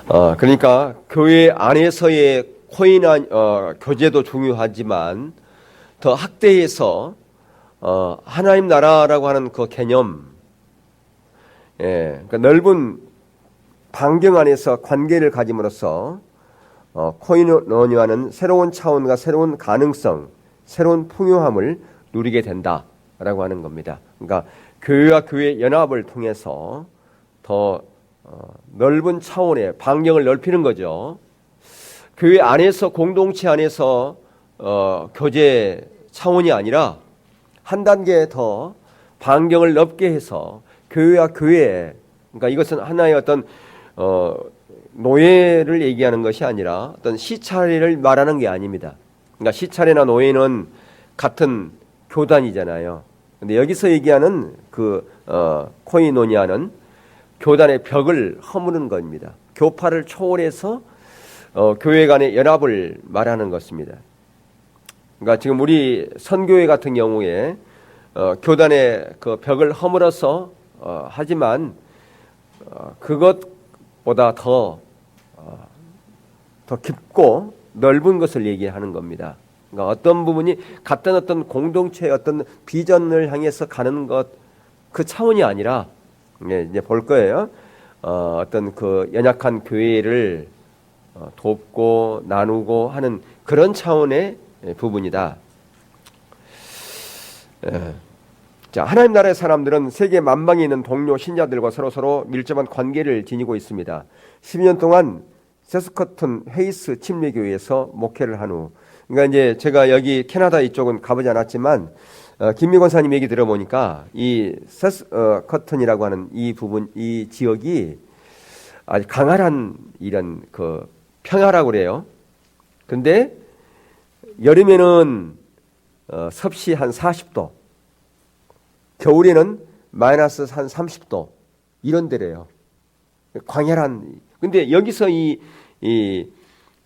그러니까 교회 안에서의 코인한 교제도 중요하지만 더 학대에서 하나님 나라라고 하는 그 개념, 그러니까 넓은 반경 안에서 관계를 가짐으로써 코이노니아는 새로운 차원과 새로운 가능성, 새로운 풍요함을 누리게 된다라고 하는 겁니다. 그러니까 교회와 교회 연합을 통해서 더 넓은 차원의 반경을 넓히는 거죠. 교회 안에서 공동체 안에서 교제 차원이 아니라 한 단계 더 반경을 넓게 해서 교회와 교회, 그러니까 이것은 하나의 어떤 노예를 얘기하는 것이 아니라 어떤 시차례를 말하는 게 아닙니다. 그러니까 시차례나 노예는 같은 교단이잖아요. 근데 여기서 얘기하는 그 코이노니아는 교단의 벽을 허무는 겁니다. 교파를 초월해서 교회 간의 연합을 말하는 것입니다. 그러니까 지금 우리 선교회 같은 경우에 교단의 그 벽을 허물어서 하지만 그것보다 더 깊고 넓은 것을 얘기하는 겁니다. 그러니까 어떤 부분이 같은 어떤 공동체의 어떤 비전을 향해서 가는 것, 그 차원이 아니라 이제 볼 거예요. 어떤 그 연약한 교회를 돕고 나누고 하는 그런 차원의 부분이다. 자, 하나님 나라의 사람들은 세계 만방에 있는 동료 신자들과 서로 밀접한 관계를 지니고 있습니다. 12년 동안 세스커튼 헤이스 침례교회에서 목회를 한 후, 그러니까 이제 제가 여기 캐나다 이쪽은 가보지 않았지만 김미 권사님 얘기 들어보니까 이 세스커튼이라고 하는 이 부분, 이 지역이 아주 강활한 이런 그 평야라고 그래요. 근데 여름에는 섭씨 한 40도, 겨울에는 마이너스 한 30도 이런 데래요. 광활한. 근데 여기서 이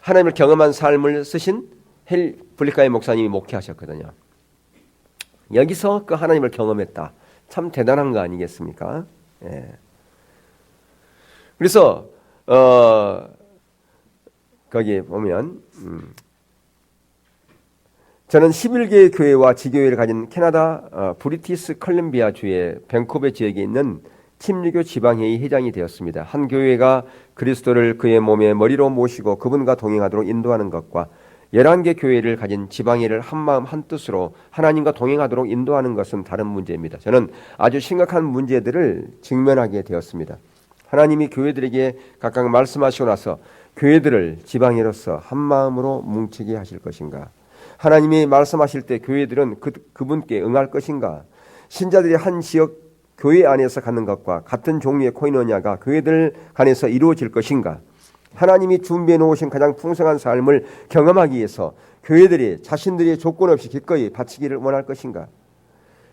하나님을 경험한 삶을 쓰신 헬 블리카이 목사님이 목회하셨거든요. 여기서 그 하나님을 경험했다. 참 대단한 거 아니겠습니까? 예. 그래서 거기 보면 저는 11개의 교회와 지교회를 가진 캐나다 브리티스 컬럼비아 주의 밴쿠버 지역에 있는 침례교 지방회의 회장이 되었습니다. 한 교회가 그리스도를 그의 몸의 머리로 모시고 그분과 동행하도록 인도하는 것과 11개 교회를 가진 지방회를 한마음 한뜻으로 하나님과 동행하도록 인도하는 것은 다른 문제입니다. 저는 아주 심각한 문제들을 직면하게 되었습니다. 하나님이 교회들에게 각각 말씀하시고 나서 교회들을 지방회로서 한마음으로 뭉치게 하실 것인가? 하나님이 말씀하실 때 교회들은 그분께 응할 것인가? 신자들이 한 지역 교회 안에서 갖는 것과 같은 종류의 코이노니아가 교회들 간에서 이루어질 것인가? 하나님이 준비해 놓으신 가장 풍성한 삶을 경험하기 위해서 교회들이 자신들이 조건 없이 기꺼이 바치기를 원할 것인가?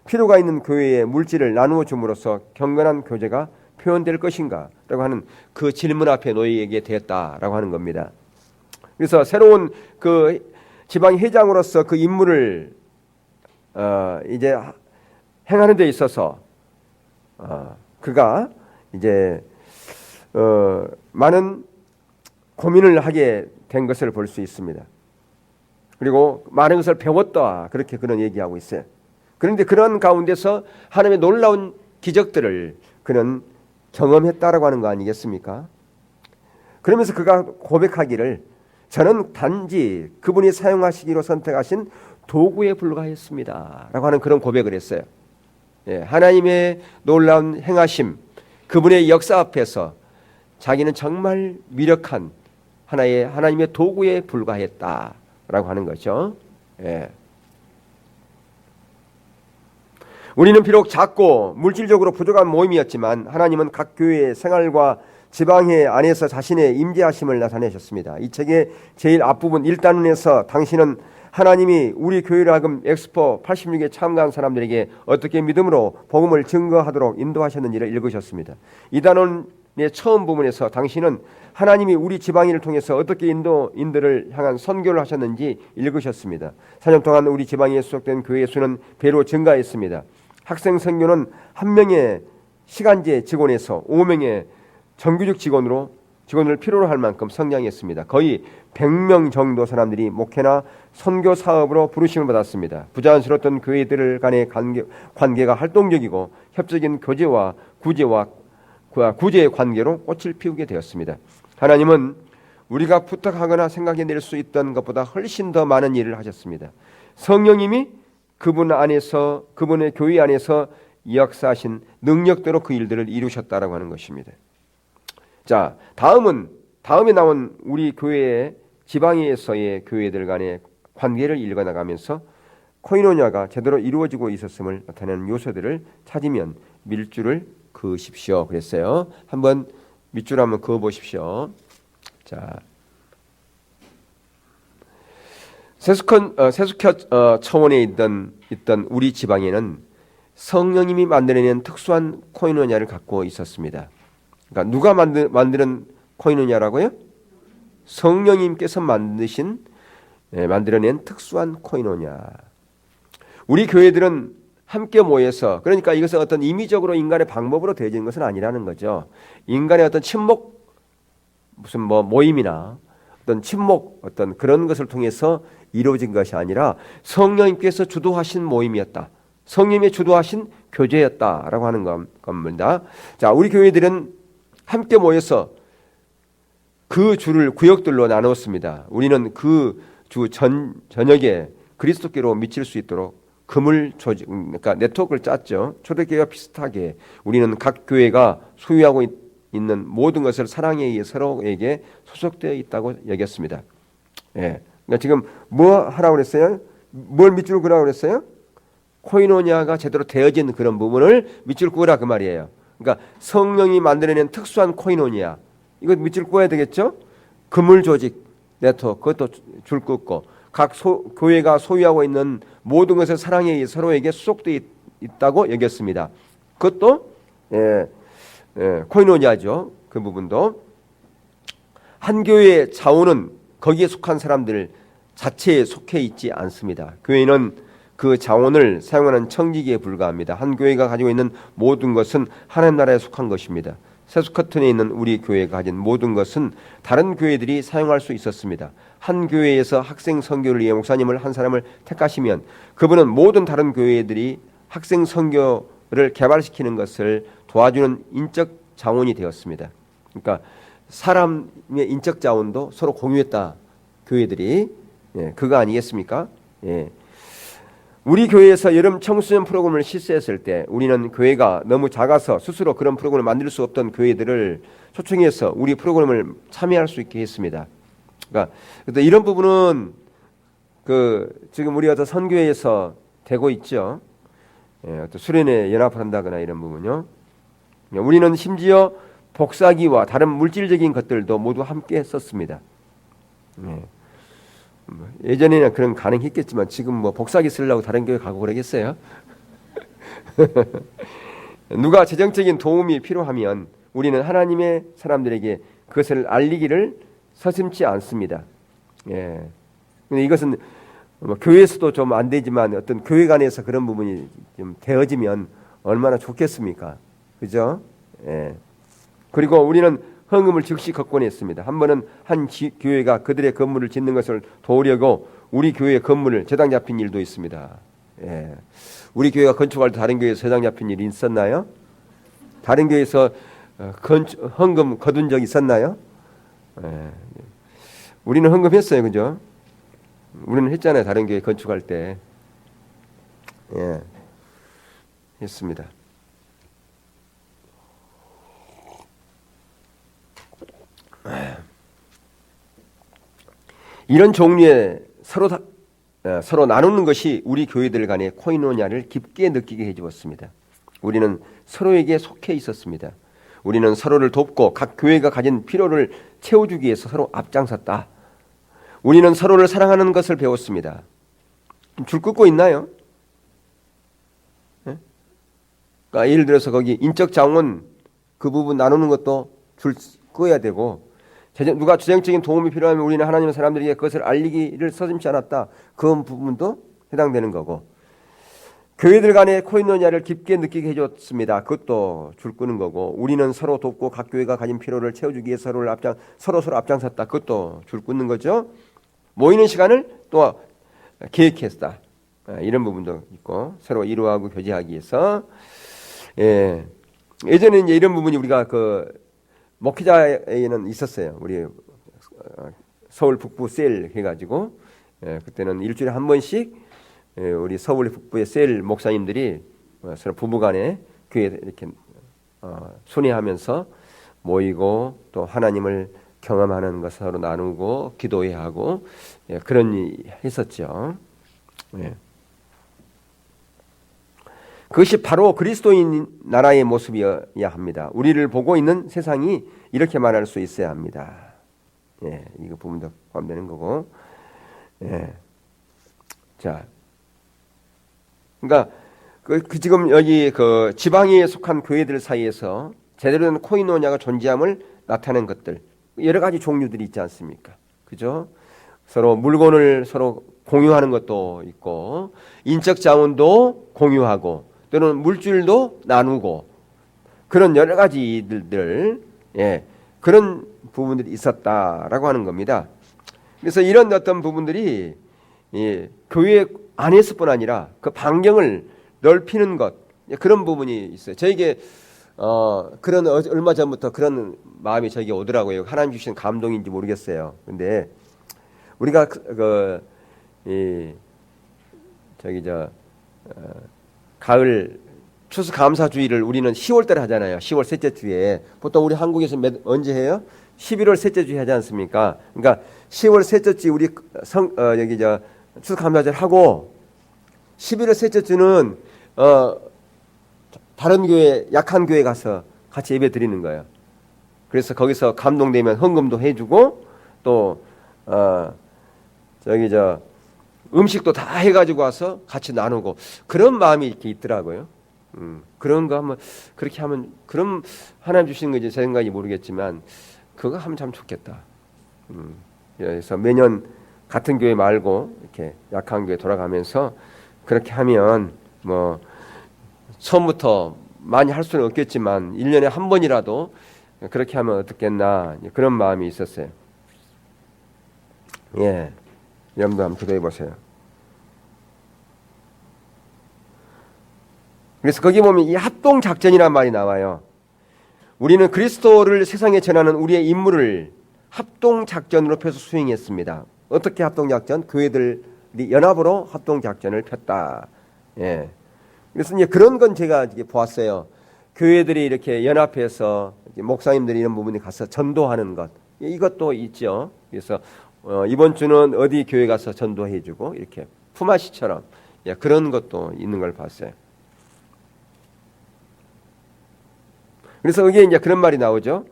필요가 있는 교회의 물질을 나누어 줌으로써 경건한 교제가 표현될 것인가? 라고 하는 그 질문 앞에 놓이게 되었다라고 하는 겁니다. 그래서 새로운 그 지방 회장으로서 그 임무를 이제 행하는 데 있어서 그가 이제 많은 고민을 하게 된 것을 볼 수 있습니다. 그리고 많은 것을 배웠다, 그렇게 그는 얘기하고 있어요. 그런데 그런 가운데서 하나님의 놀라운 기적들을 그는 경험했다라고 하는 거 아니겠습니까? 그러면서 그가 고백하기를 저는 단지 그분이 사용하시기로 선택하신 도구에 불과했습니다 라고 하는 그런 고백을 했어요. 예, 하나님의 놀라운 행하심, 그분의 역사 앞에서 자기는 정말 미력한 하나님의 도구에 불과했다라고 하는 거죠. 예. 우리는 비록 작고 물질적으로 부족한 모임이었지만 하나님은 각 교회의 생활과 지방회 안에서 자신의 임재하심을 나타내셨습니다. 이 책의 제일 앞부분 1단원에서 당신은 하나님이 우리 교회를 하금 엑스포 86에 참가한 사람들에게 어떻게 믿음으로 복음을 증거하도록 인도하셨는지를 읽으셨습니다. 2단원의 처음 부분에서 당신은 하나님이 우리 지방인을 통해서 어떻게 인도인들을 향한 선교를 하셨는지 읽으셨습니다. 4년 동안 우리 지방에 소속된 교회의 수는 배로 증가했습니다. 학생 선교는 1명의 시간제 직원에서 5명의 정규직 직원으로 직원을 필요로 할 만큼 성장했습니다. 거의 100명 정도 사람들이 목회나 선교 사업으로 부르심을 받았습니다. 부자연스러웠던 교회들 간의 관계가 활동적이고 협적인 교제와 구제의 관계로 꽃을 피우게 되었습니다. 하나님은 우리가 부탁하거나 생각해낼 수 있던 것보다 훨씬 더 많은 일을 하셨습니다. 성령님이 그분의 교회 안에서 역사하신 능력대로 그 일들을 이루셨다라고 하는 것입니다. 자, 다음에 나온 우리 교회의 지방에서의 교회들 간의 관계를 읽어나가면서 코이노냐가 제대로 이루어지고 있었음을 나타내는 요소들을 찾으면 밀줄을 그으십시오 그랬어요. 한번 밑줄 한번 그어 보십시오. 자, 세수켜 차원에 있던 우리 지방에는 성령님이 만들어낸 특수한 코이노냐를 갖고 있었습니다. 그러니까 누가 만드는 코이노냐라고요? 성령님께서 만들어낸 특수한 코이노냐. 우리 교회들은 함께 모여서, 그러니까 이것은 어떤 임의적으로 인간의 방법으로 되어지는 것은 아니라는 거죠. 인간의 어떤 친목, 무슨 모임이나 어떤 친목, 어떤 그런 것을 통해서 이루어진 것이 아니라 성령님께서 주도하신 모임이었다. 성령님의 주도하신 교제였다라고 하는 겁니다. 자, 우리 교회들은 함께 모여서 그 주를 구역들로 나누었습니다. 우리는 그 주 저녁에 그리스도께로 미칠 수 있도록 그물 조직, 그러니까 네트워크를 짰죠. 초대교회와 비슷하게 우리는 각 교회가 소유하고 있는 모든 것을 사랑에 의해 서로에게 소속되어 있다고 여겼습니다. 예. 그러니까 지금 뭐 하라고 그랬어요? 뭘 밑줄 그으라고 그랬어요? 코이노냐가 제대로 되어진 그런 부분을 밑줄 그으라 그 말이에요. 그러니까 성령이 만들어낸 특수한 코이노냐, 이거 밑줄 그어야 되겠죠? 그물 조직, 네트워크, 그것도 줄 긋고 각 교회가 소유하고 있는 모든 것을 사랑에 의해 서로에게 소속되어 있다고 여겼습니다. 그것도 코이노냐죠. 그 부분도 한 교회의 자원은 거기에 속한 사람들 자체에 속해 있지 않습니다. 교회는 그 자원을 사용하는 청지기에 불과합니다. 한 교회가 가지고 있는 모든 것은 하나님 나라에 속한 것입니다. 세수커튼에 있는 우리 교회가 가진 모든 것은 다른 교회들이 사용할 수 있었습니다. 한 교회에서 학생 선교를 위해 목사님을 한 사람을 택하시면 그분은 모든 다른 교회들이 학생 선교를 개발시키는 것을 도와주는 인적 자원이 되었습니다. 그러니까 사람의 인적 자원도 서로 공유했다. 교회들이. 그거 아니겠습니까? 예. 우리 교회에서 여름 청소년 프로그램을 실시했을 때 우리는 교회가 너무 작아서 스스로 그런 프로그램을 만들 수 없던 교회들을 초청해서 우리 프로그램을 참여할 수 있게 했습니다. 그러니까 이런 부분은 지금 우리 어떤 선교회에서 되고 있죠. 어떤 수련회 연합을 한다거나 이런 부분요. 우리는 심지어 복사기와 다른 물질적인 것들도 모두 함께 했었습니다. 예전에는 그런 가능했겠지만 지금 복사기 쓰려고 다른 교회 가고 그러겠어요? 누가 재정적인 도움이 필요하면 우리는 하나님의 사람들에게 그것을 알리기를 서슴지 않습니다. 예. 근데 이것은 교회에서도 좀 안 되지만 어떤 교회 간에서 그런 부분이 좀 되어지면 얼마나 좋겠습니까? 그죠? 예. 그리고 우리는 헌금을 즉시 걷곤했습니다. 한 번은 한 교회가 그들의 건물을 짓는 것을 도우려고 우리 교회 건물을 재당 잡힌 일도 있습니다. 예. 우리 교회가 건축할 때 다른 교회에서 재당 잡힌 일이 있었나요? 다른 교회에서 헌금 거둔 적 있었나요? 예. 우리는 헌금했어요, 그죠? 우리는 했잖아요, 다른 교회 건축할 때. 예. 했습니다. 이런 종류의 서로 나누는 것이 우리 교회들 간의 코이노냐를 깊게 느끼게 해주었습니다. 우리는 서로에게 속해 있었습니다. 우리는 서로를 돕고 각 교회가 가진 필요를 채워주기 위해서 서로 앞장섰다. 우리는 서로를 사랑하는 것을 배웠습니다. 줄 긋고 있나요? 네? 그러니까 예를 들어서 거기 인적 자원 그 부분 나누는 것도 줄 긋어야 되고, 누가 재정적인 도움이 필요하면 우리는 하나님의 사람들에게 그것을 알리기를 서슴지 않았다. 그 부분도 해당되는 거고, 교회들 간의 코이노니아를 깊게 느끼게 해줬습니다. 그것도 줄 끄는 거고, 우리는 서로 돕고 각 교회가 가진 필요를 채워주기 위해 서로 앞장섰다. 그것도 줄 끄는 거죠. 모이는 시간을 또 계획했다. 이런 부분도 있고, 서로 이루하고 교제하기 위해서. 예전에 이제 이런 부분이 우리가 그 목회자에는 있었어요. 우리 서울 북부 셀 해가지고, 그때는 일주일에 한 번씩 우리 서울 북부의 셀 목사님들이 서로 부부간에 교회 이렇게 순회하면서 모이고 또 하나님을 경험하는 것을 서로 나누고 기도해야 하고 그런 일 했었죠. 그것이 바로 그리스도인 나라의 모습이어야 합니다. 우리를 보고 있는 세상이 이렇게 말할 수 있어야 합니다. 이거 부분도 포함되는 거고. 자. 그러니까 지금 여기 그 지방에 속한 교회들 사이에서 제대로 된 코이노니아가 존재함을 나타낸 것들 여러 가지 종류들이 있지 않습니까? 그죠? 서로 물건을 서로 공유하는 것도 있고 인적 자원도 공유하고 또는 물질도 나누고 그런 여러 가지 일들 그런 부분들이 있었다라고 하는 겁니다. 그래서 이런 어떤 부분들이 교회 안에서뿐 아니라 그 반경을 넓히는 것 그런 부분이 있어요. 저에게 그런 얼마 전부터 그런 마음이 저에게 오더라고요. 하나님 주신 감동인지 모르겠어요. 근데 우리가 가을 추수감사주의를 우리는 10월달에 하잖아요. 10월 셋째 주에 보통 우리 한국에서 언제 해요? 11월 셋째 주에 하지 않습니까? 그러니까 10월 셋째 주 우리 추수감사절 하고 11월 셋째 주는 다른 교회 약한 교회 가서 같이 예배 드리는 거예요. 그래서 거기서 감동되면 헌금도 해주고 또 음식도 다 해가지고 와서 같이 나누고 그런 마음이 이렇게 있더라고요. 그런 거 한번 그렇게 하면 그럼 하나님 주시는 건지 제 생각이 모르겠지만 그거 하면 참 좋겠다. 그래서 매년 같은 교회 말고 이렇게 약한 교회 돌아가면서 그렇게 하면 뭐 처음부터 많이 할 수는 없겠지만 1년에 한 번이라도 그렇게 하면 어떻겠나 그런 마음이 있었어요. 여러분도 한번 기도해 보세요. 그래서 거기 보면 이 합동작전이라는 말이 나와요. 우리는 그리스도를 세상에 전하는 우리의 임무를 합동작전으로 펴서 수행했습니다. 어떻게 합동작전? 교회들이 연합으로 합동작전을 폈다. 그래서 이제 그런 건 제가 이제 보았어요. 교회들이 이렇게 연합해서 목사님들이 이런 부분에 가서 전도하는 것. 이것도 있죠. 그래서 이번 주는 어디 교회 가서 전도해주고 이렇게 품앗이처럼 그런 것도 있는 걸 봤어요. 그래서 여기에 이제 그런 말이 나오죠.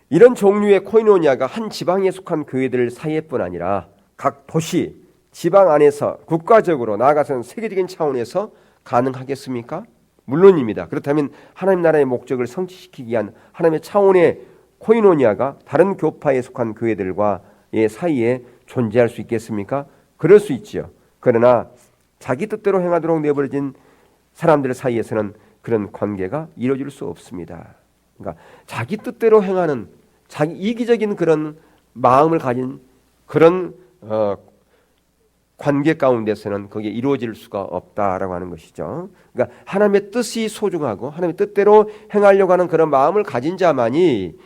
이런 종류의 코이노니아가 한 지방에 속한 교회들 사이에뿐 아니라 각 도시, 지방 안에서 국가적으로 나아가서는 세계적인 차원에서 가능하겠습니까? 물론입니다. 그렇다면 하나님 나라의 목적을 성취시키기 위한 하나님의 차원의 코이노니아가 다른 교파에 속한 교회들과의 사이에 존재할 수 있겠습니까? 그럴 수 있지요. 그러나 자기 뜻대로 행하도록 내버려진 사람들 사이에서는 그런 관계가 이루어질 수 없습니다. 그러니까 자기 뜻대로 행하는 자기 이기적인 그런 마음을 가진 그런 관계 가운데서는 그게 이루어질 수가 없다라고 하는 것이죠. 그러니까 하나님의 뜻이 소중하고 하나님의 뜻대로 행하려고 하는 그런 마음을 가진 자만이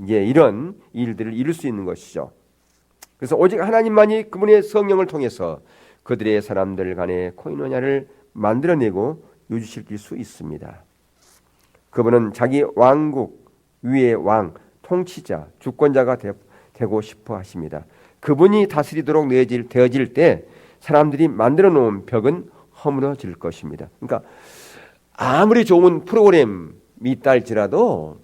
이제 이런 일들을 이룰 수 있는 것이죠. 그래서 오직 하나님만이 그분의 성령을 통해서 그들의 사람들 간의 코이노니아를 만들어내고 유지시킬 수 있습니다. 그분은 자기 왕국 위의 왕, 통치자, 주권자가 되고 싶어 하십니다. 그분이 다스리도록 되어질 때 사람들이 만들어 놓은 벽은 허물어질 것입니다. 그러니까 아무리 좋은 프로그램이 있다 할지라도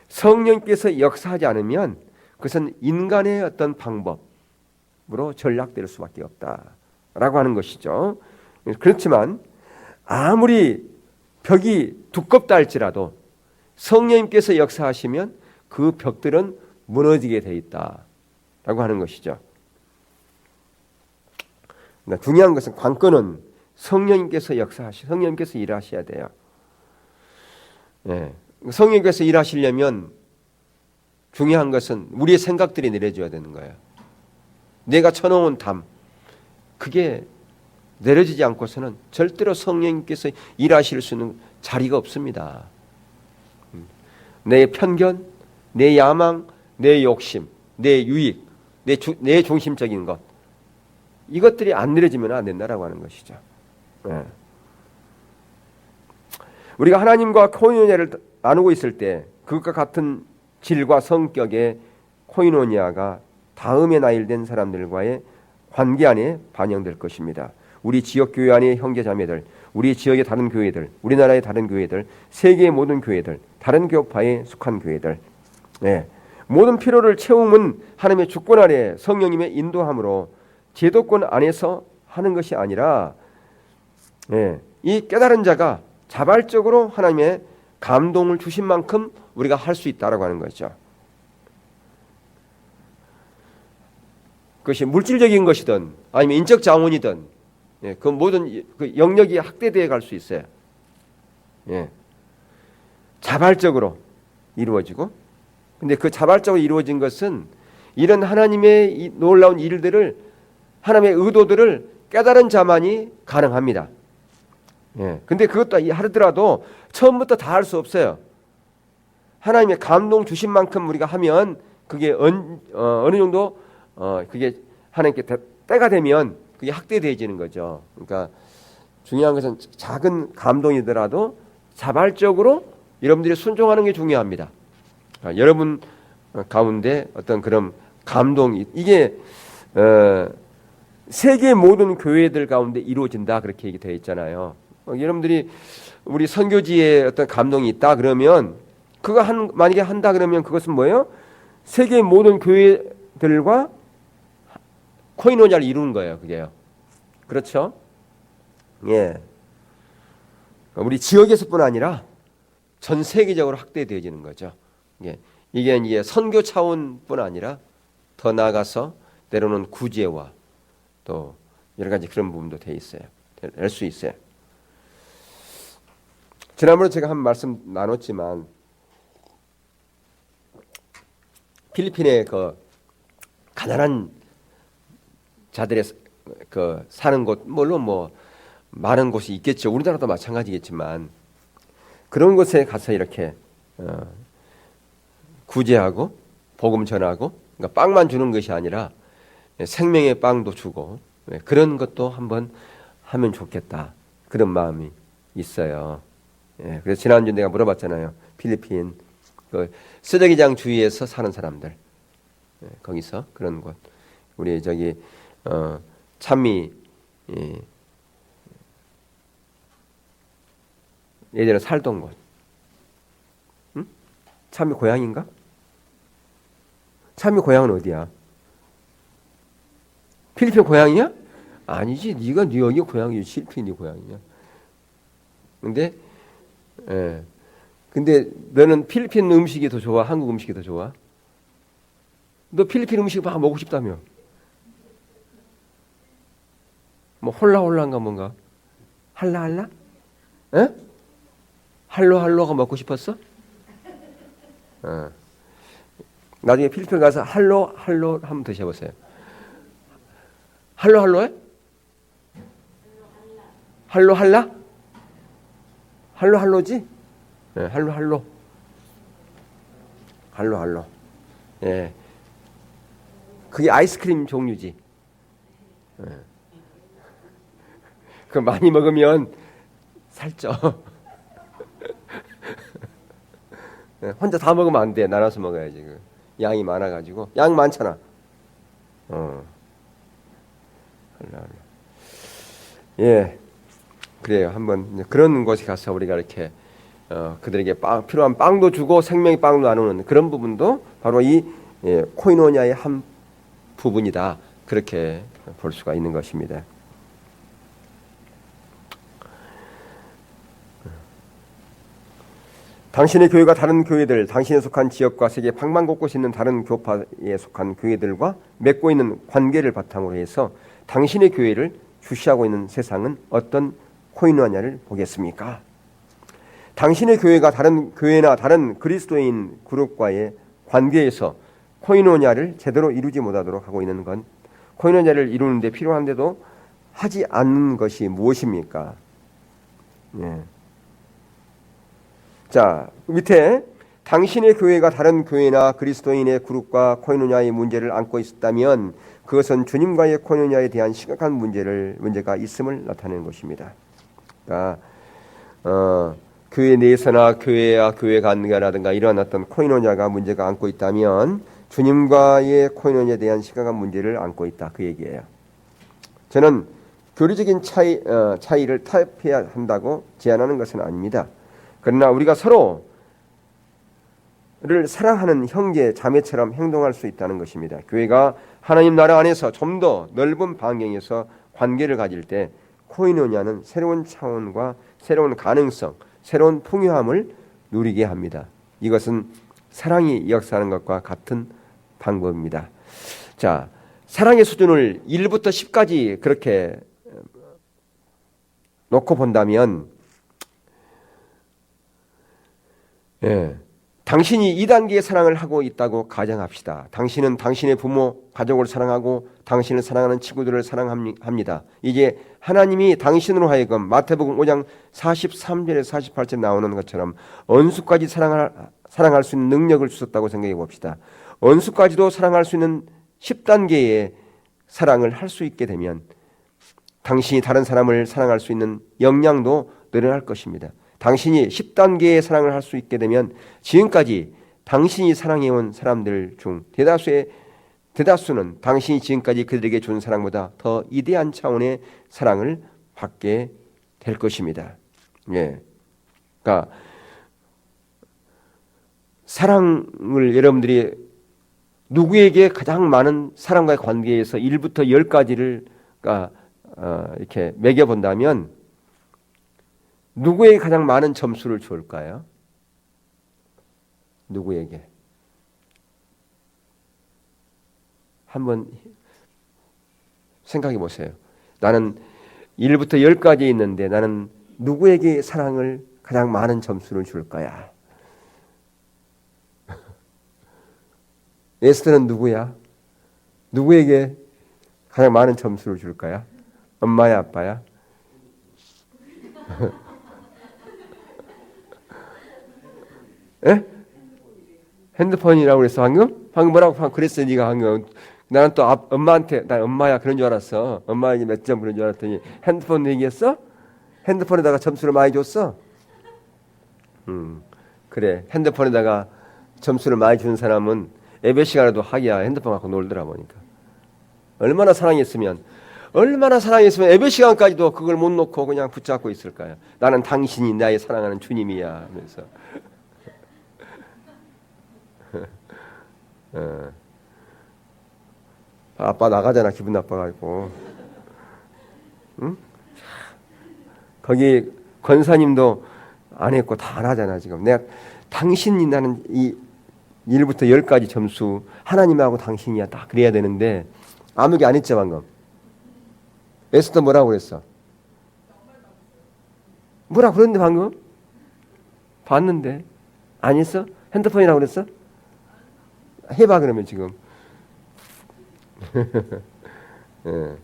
성령께서 역사하지 않으면 그것은 인간의 어떤 방법으로 전락될 수밖에 없다라고 하는 것이죠. 그렇지만 아무리 벽이 두껍다 할지라도 성령님께서 역사하시면 그 벽들은 무너지게 돼 있다라고 하는 것이죠. 그러니까 중요한 것은 관건은 성령님께서 성령님께서 일하셔야 돼요. 예. 성령님께서 일하시려면 중요한 것은 우리의 생각들이 내려줘야 되는 거예요. 내가 쳐놓은 담, 그게 내려지지 않고서는 절대로 성령님께서 일하실 수 있는 자리가 없습니다. 내 편견, 내 야망, 내 욕심, 내 유익, 내 중심적인 것, 이것들이 안 내려지면 안 된다라고 하는 것이죠. 네. 우리가 하나님과 코이노니아를 나누고 있을 때 그것과 같은 질과 성격의 코이노니아가 다음에 나일된 사람들과의 관계 안에 반영될 것입니다. 우리 지역 교회 안의 형제 자매들, 우리 지역의 다른 교회들, 우리나라의 다른 교회들, 세계의 모든 교회들, 다른 교파에 속한 교회들, 네. 모든 필요를 채움은 하나님의 주권 아래 성령님의 인도함으로 제도권 안에서 하는 것이 아니라, 네. 이 깨달은 자가 자발적으로 하나님의 감동을 주신 만큼 우리가 할 수 있다라고 하는 거죠. 그것이 물질적인 것이든 아니면 인적 자원이든, 예, 그 모든 그 영역이 확대되어 갈 수 있어요. 예. 자발적으로 이루어지고, 근데 그 자발적으로 이루어진 것은 이런 하나님의 이 놀라운 일들을, 하나님의 의도들을 깨달은 자만이 가능합니다. 예. 근데 그것도 하더라도 처음부터 다 할 수 없어요. 하나님의 감동 주신 만큼 우리가 하면 그게 어느 정도 그게 하나님께 때가 되면 그게 확대되어지는 거죠. 그러니까 중요한 것은 작은 감동이더라도 자발적으로 여러분들이 순종하는 게 중요합니다. 여러분 가운데 어떤 그런 감동이, 이게 세계 모든 교회들 가운데 이루어진다, 그렇게 얘기되어 있잖아요. 여러분들이 우리 선교지에 어떤 감동이 있다 그러면 그거 만약에 한다 그러면 그것은 뭐예요? 세계 모든 교회들과 코이노니아를 이루는 거예요, 그게요. 그렇죠? 예. 우리 지역에서뿐 아니라 전 세계적으로 확대되어지는 거죠. 예. 이게 선교 차원뿐 아니라 더 나아가서 때로는 구제와 또 여러 가지 그런 부분도 돼 있어요. 될 수 있어요. 지난번에 제가 한 말씀 나눴지만 필리핀의 그 가난한 자들의 그 사는 곳, 물론 뭐 많은 곳이 있겠죠. 우리나라도 마찬가지겠지만 그런 곳에 가서 이렇게 구제하고 복음 전하고, 그러니까 빵만 주는 것이 아니라 생명의 빵도 주고, 그런 것도 한번 하면 좋겠다, 그런 마음이 있어요. 예, 그래서 지난주 내가 물어봤잖아요. 필리핀 그 쓰레기장 주위에서 사는 사람들, 예, 거기서 그런 곳, 우리 저기 찬미, 예전에 살던 곳, 응? 찬미 고향인가? 찬미 고향은 어디야? 필리핀 고향이야? 아니지, 네가 뉴욕이 고향이지, 필리핀이 고향이냐? 근데 예. 근데 너는 필리핀 음식이 더 좋아? 한국 음식이 더 좋아? 너 필리핀 음식 막 먹고 싶다며? 뭐 홀라홀라인가 뭔가? 할라할라? 에? 할로할로가 먹고 싶었어? 나중에 필리핀 가서 할로 한번 드셔보세요. 할로할로해? 할로할라? 할로할로지? 네, 할로할로. 예. 그게 아이스크림 종류지. 예. 그 많이 먹으면 살쪄. 혼자 다 먹으면 안 돼. 나눠서 먹어야지. 양이 많아가지고. 양 많잖아. 예. 그래요. 한번 그런 곳에 가서 우리가 이렇게 그들에게 필요한 빵도 주고 생명의 빵도 나누는 그런 부분도 바로 이 코이노니아의 한 부분이다, 그렇게 볼 수가 있는 것입니다. 당신의 교회가 다른 교회들, 당신에 속한 지역과 세계 방방곳곳에 있는 다른 교파에 속한 교회들과 맺고 있는 관계를 바탕으로 해서 당신의 교회를 주시하고 있는 세상은 어떤 코이노냐를 보겠습니까? 당신의 교회가 다른 교회나 다른 그리스도인 그룹과의 관계에서 코이노냐를 제대로 이루지 못하도록 하고 있는 건 코이노냐를 이루는 데 필요한데도 하지 않는 것이 무엇입니까? 예. 자, 밑에 당신의 교회가 다른 교회나 그리스도인의 그룹과 코이노냐의 문제를 안고 있었다면 그것은 주님과의 코이노냐에 대한 심각한 문제가 있음을 나타내는 것입니다. 그러니까 교회 내에서나 교회와 교회 관계라든가 이런 어떤 코이노냐가 문제가 안고 있다면 주님과의 코이노냐에 대한 심각한 문제를 안고 있다, 그 얘기예요. 저는 교리적인 차이를 타협해야 한다고 제안하는 것은 아닙니다. 그러나 우리가 서로를 사랑하는 형제 자매처럼 행동할 수 있다는 것입니다. 교회가 하나님 나라 안에서 좀 더 넓은 반경에서 관계를 가질 때 코이노냐는 새로운 차원과 새로운 가능성, 새로운 풍요함을 누리게 합니다. 이것은 사랑이 역사하는 것과 같은 방법입니다. 자, 사랑의 수준을 1부터 10까지 그렇게 놓고 본다면 당신이 2단계의 사랑을 하고 있다고 가정합시다. 당신은 당신의 부모, 가족을 사랑하고 당신을 사랑하는 친구들을 사랑합니다. 이제 하나님이 당신으로 하여금 마태복음 5장 43절에서 48절에 나오는 것처럼 언수까지 사랑할 수 있는 능력을 주셨다고 생각해 봅시다. 언수까지도 사랑할 수 있는 10단계의 사랑을 할 수 있게 되면 당신이 다른 사람을 사랑할 수 있는 역량도 늘어날 것입니다. 당신이 10단계의 사랑을 할 수 있게 되면 지금까지 당신이 사랑해온 사람들 중 대다수는 당신이 지금까지 그들에게 준 사랑보다 더 이대한 차원의 사랑을 받게 될 것입니다. 예. 그러니까 사랑을 여러분들이 누구에게 가장 많은 사랑과의 관계에서 1부터 10까지를 이렇게 매겨본다면 누구에게 가장 많은 점수를 줄까요? 누구에게? 한번 생각해 보세요. 나는 1부터 10까지 있는데 나는 누구에게 사랑을 가장 많은 점수를 줄 거야? 에스더는 누구야? 누구에게 가장 많은 점수를 줄 거야? 엄마야, 아빠야? 예? 핸드폰이라고 그랬어 방금? 방금 뭐라고 그랬어 네가 방금? 나는 또 엄마한테 난 엄마야 그런 줄 알았어. 엄마에게 몇 점 그런 줄 알았더니 핸드폰 얘기했어? 핸드폰에다가 점수를 많이 줬어? 그래, 핸드폰에다가 점수를 많이 주는 사람은 예배 시간에도 하기야 핸드폰 갖고 놀더라 보니까. 얼마나 사랑했으면 예배 시간까지도 그걸 못 놓고 그냥 붙잡고 있을까요? 나는 당신이 나의 사랑하는 주님이야 하면서. 아빠 나가잖아, 기분 나빠가지고. 응? 거기 권사님도 안 했고 다 안 하잖아 지금. 내가 당신이 나는 이 1부터 10까지 점수 하나님하고 당신이야 다 그래야 되는데 아무게 안 했죠 방금. 에스더 뭐라고 그랬어? 뭐라 그랬는데 방금? 봤는데 안 했어? 핸드폰이라고 그랬어? 해봐 그러면 지금. 예.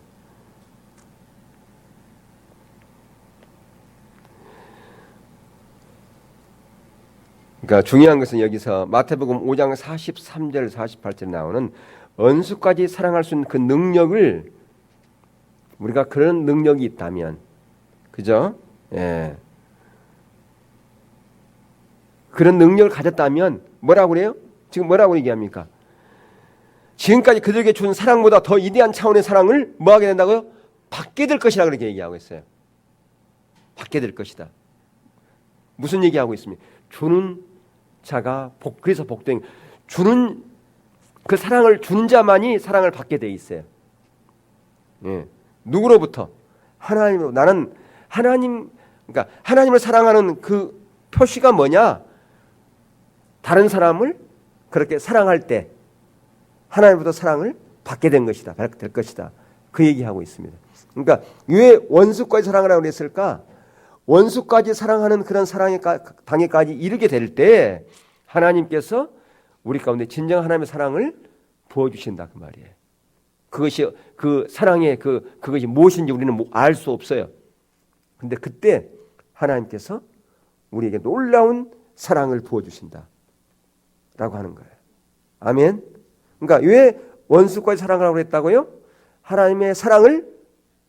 그러니까 중요한 것은 여기서 마태복음 5장 43절 48절에 나오는 언수까지 사랑할 수 있는 그 능력을 우리가 그런 능력이 있다면 그죠? 예. 그런 능력을 가졌다면 뭐라고 그래요? 지금 뭐라고 얘기합니까? 지금까지 그들에게 준 사랑보다 더 이대한 차원의 사랑을 뭐 하게 된다고요? 받게 될 것이라 그렇게 얘기하고 있어요. 받게 될 것이다. 무슨 얘기하고 있습니까? 주는 자가 그래서 복된 주는 그 사랑을 준 자만이 사랑을 받게 돼 있어요. 예. 누구로부터? 하나님으로. 나는 그러니까 하나님을 사랑하는 그 표시가 뭐냐? 다른 사람을 그렇게 사랑할 때 하나님부터 사랑을 받게 된 것이다. 될 것이다. 그 얘기하고 있습니다. 그러니까 왜 원수까지 사랑하라고 그랬을까? 원수까지 사랑하는 그런 사랑의 단계까지 이르게 될 때 하나님께서 우리 가운데 진정 하나님의 사랑을 부어주신다 그 말이에요. 그것이 그 사랑의 그것이 무엇인지 우리는 알 수 없어요. 근데 그때 하나님께서 우리에게 놀라운 사랑을 부어주신다 라고 하는 거예요. 아멘. 그러니까 왜 원수까지 사랑하라고 그랬다고요? 하나님의 사랑을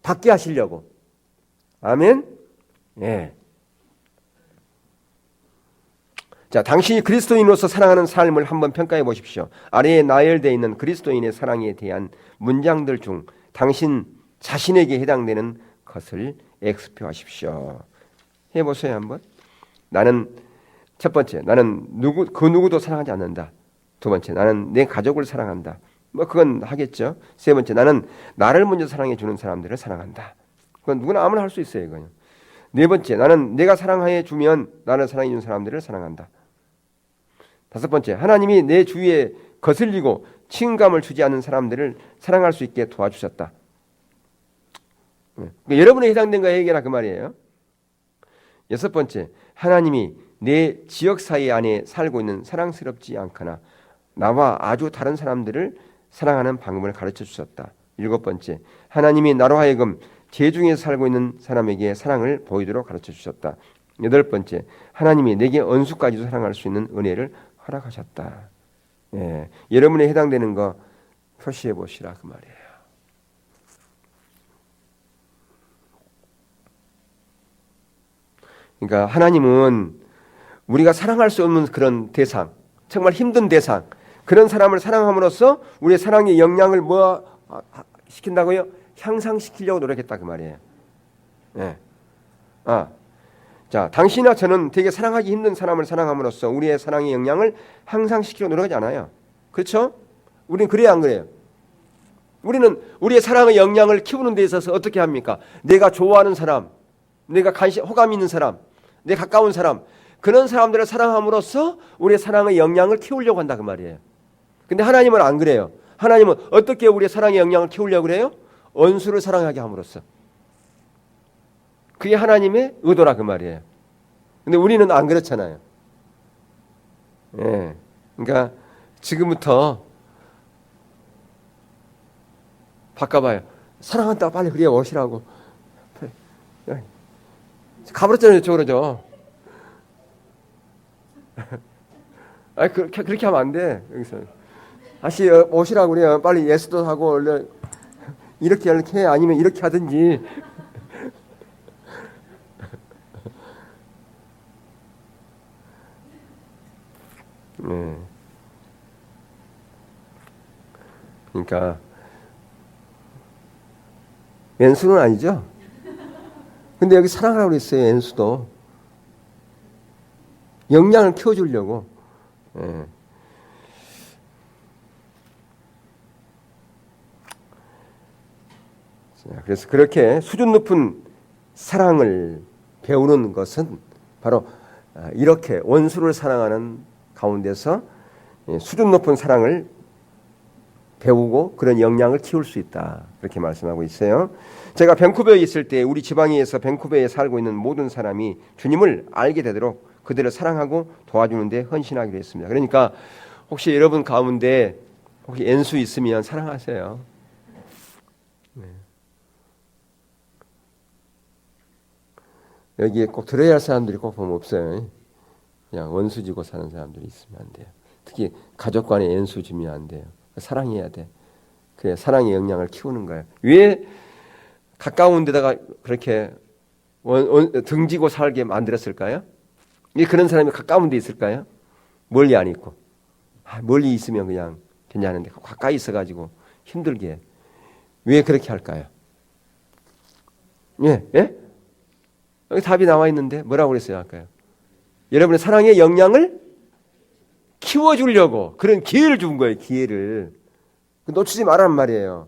받게 하시려고. 아멘. 예. 자, 당신이 그리스도인으로서 사랑하는 삶을 한번 평가해 보십시오. 아래에 나열되어 있는 그리스도인의 사랑에 대한 문장들 중 당신 자신에게 해당되는 것을 X표하십시오. 해보세요 한번. 나는 첫 번째, 나는 그 누구도 사랑하지 않는다. 두 번째, 나는 내 가족을 사랑한다. 뭐 그건 하겠죠. 세 번째, 나는 나를 먼저 사랑해 주는 사람들을 사랑한다. 그건 누구나 아무나 할 수 있어요. 이거는. 네 번째, 나는 내가 사랑해 주면 나를 사랑해 주는 사람들을 사랑한다. 다섯 번째, 하나님이 내 주위에 거슬리고 친감을 주지 않는 사람들을 사랑할 수 있게 도와주셨다. 그러니까 여러분에 해당된 거에 얘기하라 그 말이에요. 여섯 번째, 하나님이 내 지역 사회 안에 살고 있는 사랑스럽지 않거나 나와 아주 다른 사람들을 사랑하는 방법을 가르쳐 주셨다. 일곱 번째, 하나님이 나로 하여금 죄중에 살고 있는 사람에게 사랑을 보이도록 가르쳐 주셨다. 여덟 번째, 하나님이 내게 원수까지도 사랑할 수 있는 은혜를 허락하셨다. 예, 여러분에 해당되는 거 표시해 보시라 그 말이에요. 그러니까 하나님은 우리가 사랑할 수 없는 그런 대상, 정말 힘든 대상, 그런 사람을 사랑함으로써 우리의 사랑의 역량을 뭐 시킨다고요? 향상시키려고 노력했다 그 말이에요. 예. 자, 당신이나 저는 되게 사랑하기 힘든 사람을 사랑함으로써 우리의 사랑의 역량을 향상시키려고 노력하지 않아요. 그렇죠? 우리는 그래야 안 그래요? 우리는 우리의 사랑의 역량을 키우는 데 있어서 어떻게 합니까? 내가 좋아하는 사람, 내가 호감 있는 사람, 내 가까운 사람, 그런 사람들을 사랑함으로써 우리의 사랑의 역량을 키우려고 한다 그 말이에요. 근데 하나님은 안 그래요. 하나님은 어떻게 우리의 사랑의 역량을 키우려고 그래요? 원수를 사랑하게 함으로써. 그게 하나님의 의도라 그 말이에요. 근데 우리는 안 그렇잖아요. 예. 그러니까 지금부터 바꿔봐요. 사랑한다고 빨리 그래 오시라고. 가버렸잖아요, 이쪽으로. 아니, 그렇게 하면 안 돼. 여기서. 다시 오시라고 그래요. 빨리 예수도 하고, 원래 이렇게 해. 아니면 이렇게 하든지. 네. 그러니까, 왼수는 아니죠? 근데 여기 사랑하라고 그랬어요, 왼수도. 역량을 키워주려고. 예. 그래서 그렇게 수준 높은 사랑을 배우는 것은 바로 이렇게 원수를 사랑하는 가운데서 수준 높은 사랑을 배우고 그런 역량을 키울 수 있다. 그렇게 말씀하고 있어요. 제가 밴쿠버에 있을 때 우리 지방에서 밴쿠버에 살고 있는 모든 사람이 주님을 알게 되도록 그들을 사랑하고 도와주는 데 헌신하기로 했습니다. 그러니까 혹시 여러분 가운데 혹시 왼수 있으면 사랑하세요. 네. 여기에 꼭 들어야 할 사람들이 꼭 보면 없어요. 그냥 원수 지고 사는 사람들이 있으면 안 돼요. 특히 가족 간에 왼수 지면 안 돼요. 사랑해야 돼. 그래 사랑의 역량을 키우는 거예요. 왜 가까운 데다가 그렇게 등지고 살게 만들었을까요? 왜 그런 사람이 가까운 데 있을까요? 멀리 안 있고. 멀리 있으면 그냥 괜찮은데 가까이 있어가지고 힘들게. 왜 그렇게 할까요? 예? 예? 여기 답이 나와 있는데 뭐라고 그랬어요 아까요? 여러분의 사랑의 역량을 키워주려고 그런 기회를 준 거예요. 기회를. 놓치지 말라는 말이에요.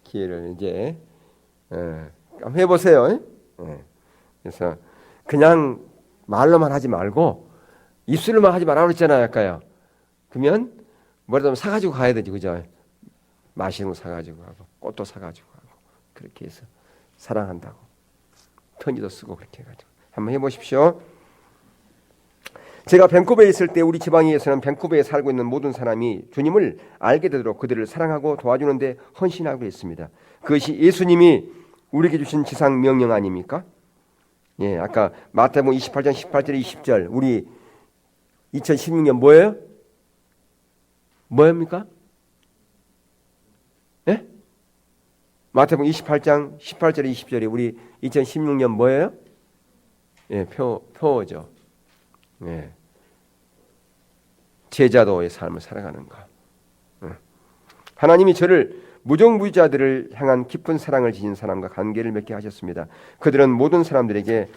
기회를 이제 한번 해보세요. 그래서 그냥 말로만 하지 말고 입술로만 하지 말라고 그랬잖아요. 아까요. 그러면 뭐라도 사가지고 가야 되지, 그죠? 맛있는 거 사가지고 가고 꽃도 사가지고 가고 그렇게 해서 사랑한다고 편지도 쓰고 그렇게 해가지고 한번 해보십시오. 제가 밴쿠버에 있을 때 우리 지방에서는 밴쿠버에 살고 있는 모든 사람이 주님을 알게 되도록 그들을 사랑하고 도와주는 데 헌신하고 있습니다. 그것이 예수님이 우리에게 주신 지상 명령 아닙니까? 예, 아까 마태복음 28장 18절 20절 우리 2016년 뭐예요? 뭐입니까? 예? 마태복음 28장 18절에 20절이 우리 2016년 뭐예요? 예, 표어죠. 예. 제자도의 삶을 살아가는 것. 하나님이 저를 무정부자들을 향한 깊은 사랑을 지닌 사람과 관계를 맺게 하셨습니다. 그들은 모든 사람들에게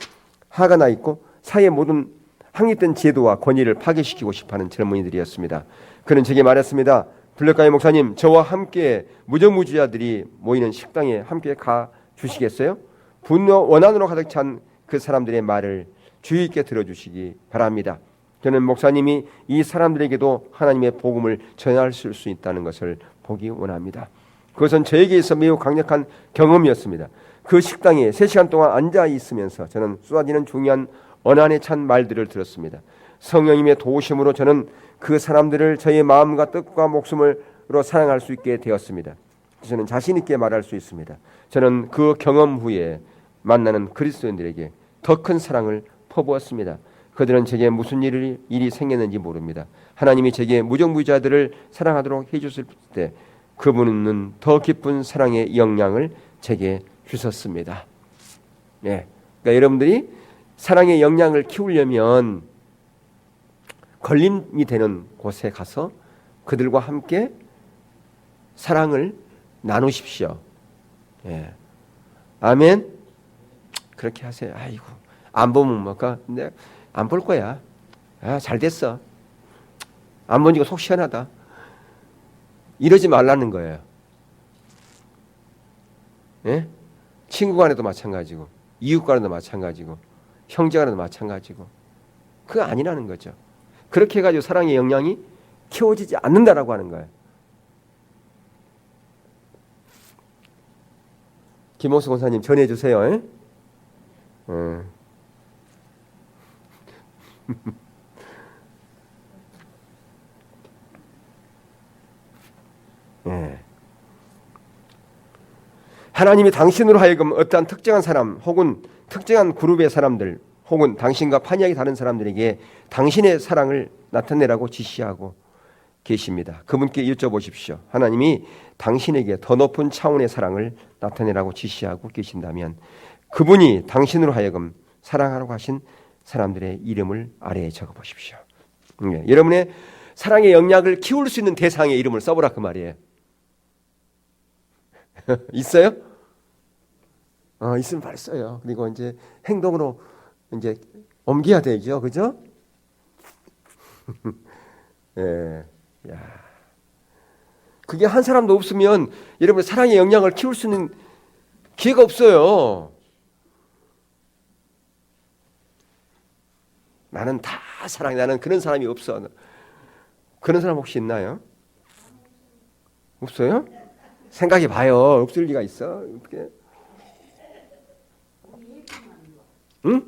화가 나 있고 사회의 모든 항의된 제도와 권위를 파괴시키고 싶어하는 젊은이들이었습니다. 그는 제게 말했습니다. 블랙가이 목사님, 저와 함께 무정부자들이 모이는 식당에 함께 가 주시겠어요? 분노, 원한으로 가득 찬 그 사람들의 말을 주의 있게 들어주시기 바랍니다. 저는 목사님이 이 사람들에게도 하나님의 복음을 전할 수 있다는 것을 보기 원합니다. 그것은 저에게 있어 매우 강력한 경험이었습니다. 그 식당에 3시간 동안 앉아 있으면서 저는 쏟아지는 중요한 언안에 찬 말들을 들었습니다. 성령님의 도우심으로 저는 그 사람들을 저의 마음과 뜻과 목숨으로 사랑할 수 있게 되었습니다. 저는 자신 있게 말할 수 있습니다. 저는 그 경험 후에 만나는 그리스도인들에게 더 큰 사랑을 퍼부었습니다. 그들은 제게 무슨 일이 생겼는지 모릅니다. 하나님이 제게 무정부자들을 사랑하도록 해주실 때 그분은 더 깊은 사랑의 영향을 제게 주셨습니다. 네. 그러니까 여러분들이 사랑의 영향을 키우려면 걸림이 되는 곳에 가서 그들과 함께 사랑을 나누십시오. 예. 아멘. 그렇게 하세요. 아이고, 안 보면 뭐까? 근데 안 볼 거야. 아, 잘 됐어. 안 보니까 속 시원하다. 이러지 말라는 거예요. 예? 친구 간에도 마찬가지고, 이웃 간에도 마찬가지고, 형제 간에도 마찬가지고. 그거 아니라는 거죠. 그렇게 해가지고 사랑의 영향이 키워지지 않는다라고 하는 거예요. 김홍수 권사님 전해주세요. 예? 예. 하나님이 당신으로 하여금 어떠한 특정한 사람 혹은 특정한 그룹의 사람들 혹은 당신과 판이하게 다른 사람들에게 당신의 사랑을 나타내라고 지시하고 계십니다. 그분께 여쭤보십시오. 하나님이 당신에게 더 높은 차원의 사랑을 나타내라고 지시하고 계신다면 그분이 당신으로 하여금 사랑하라고 하신 사람들의 이름을 아래에 적어보십시오. 여러분의 사랑의 영향을 키울 수 있는 대상의 이름을 써보라 그 말이에요. 있어요? 있으면 바로 써요. 그리고 이제 행동으로 이제 옮겨야 되죠, 그죠? 예, 야, 그게 한 사람도 없으면 여러분 사랑의 영향을 키울 수 있는 기회가 없어요. 나는 다 사랑해. 나는 그런 사람이 없어. 그런 사람 혹시 있나요? 없어요? 생각해 봐요. 없을 리가 있어. 어떻게? 응?